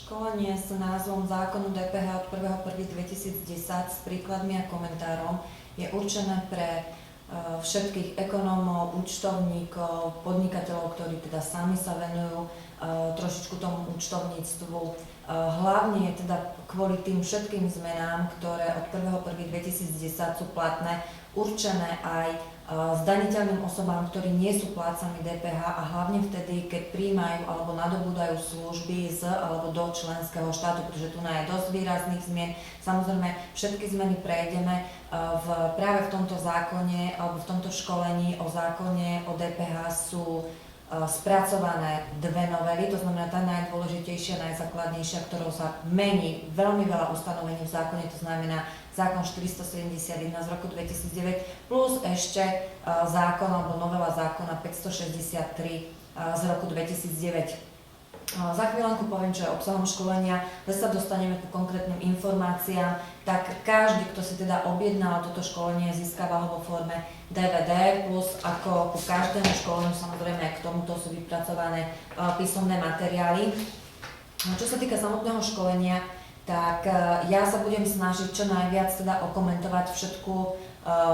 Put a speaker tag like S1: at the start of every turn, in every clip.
S1: Školenie s názvom Zákonu DPH od 1.1.2010 s príkladmi a komentárom je určené pre všetkých ekonómov, účtovníkov, podnikateľov, ktorí teda sami sa venujú trošičku tomu účtovníctvu. Hlavne je teda kvôli tým všetkým zmenám, ktoré od 1.1.2010 sú platné, určené aj zdaniteľným osobám, ktorí nie sú plátcami DPH a hlavne vtedy, keď prijímajú alebo nadobúdajú služby z alebo do členského štátu, pretože tu je dosť výrazných zmien. Samozrejme, všetky zmeny prejdeme práve v tomto zákone alebo v tomto školení o zákone o DPH sú spracované dve novely, to znamená tá najdôležitejšia, najzákladnejšia, ktorou sa mení veľmi veľa ustanovení v zákone, to znamená zákon 471 z roku 2009 plus ešte zákon alebo novela zákona 563 z roku 2009. Za chvíľanku poviem, čo je obsahom školenia, zase sa dostaneme ku konkrétnym informáciám, tak každý, kto si teda objednal toto školenie, získava ho vo forme DVD, plus ako ku každému školeniu, samozrejme aj k tomuto sú vypracované písomné materiály. Čo sa týka samotného školenia, tak ja sa budem snažiť čo najviac teda okomentovať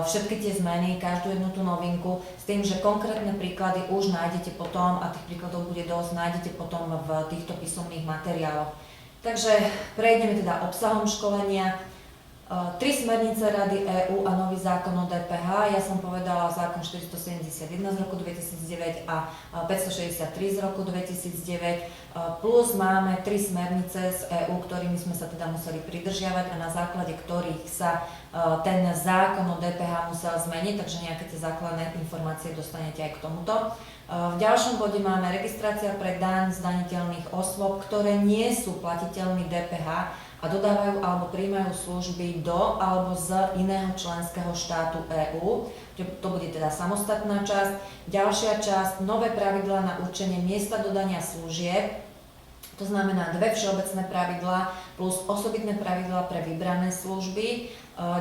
S1: všetky tie zmeny, každú jednu tú novinku, s tým, že konkrétne príklady už nájdete potom, a tých príkladov bude dosť, nájdete potom v týchto písomných materiáloch. Takže prejdeme teda obsahom školenia. 3 smernice Rady EÚ a nový zákon o DPH. Ja som povedala zákon 471 z roku 2009 a 563 z roku 2009. Plus máme 3 smernice z EÚ, ktorými sme sa teda museli pridržiavať a na základe ktorých sa ten zákon o DPH musel zmeniť, takže nejaké tie základné informácie dostanete aj k tomuto. V ďalšom bode máme registrácia pre daň zdaniteľných osôb, ktoré nie sú platiteľmi DPH a dodávajú alebo prijímajú služby do alebo z iného členského štátu EÚ. To bude teda samostatná časť. Ďalšia časť, nové pravidlá na určenie miesta dodania služieb. To znamená 2 všeobecné pravidlá plus osobitné pravidlá pre vybrané služby.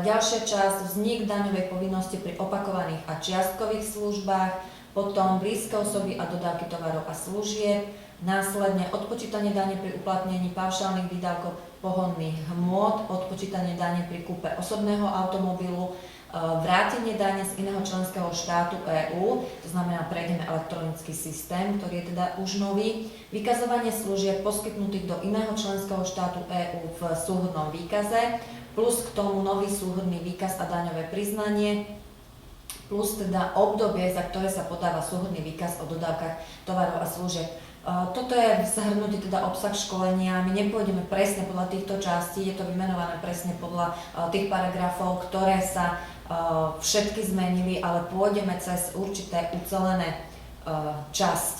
S1: Ďalšia časť, vznik daňovej povinnosti pri opakovaných a čiastkových službách. Potom blízke osoby a dodávky tovarov a služieb. Následne odpočítanie dane pri uplatnení paušálnych výdavkov pohonných hmôt, odpočítanie dane pri kúpe osobného automobilu, vrátenie dane z iného členského štátu EÚ, to znamená prejdeme elektronický systém, ktorý je teda už nový, vykazovanie služieb poskytnutých do iného členského štátu EÚ v súhrnnom výkaze, plus k tomu nový súhrnný výkaz a daňové priznanie, plus teda obdobie, za ktoré sa podáva súhrnný výkaz o dodávkach tovarov a služieb. Toto je zhrnutie teda obsah školenia. My nepôjdeme presne podľa týchto častí, je to vymenované presne podľa tých paragrafov, ktoré sa všetky zmenili, ale pôjdeme cez určité ucelené časti.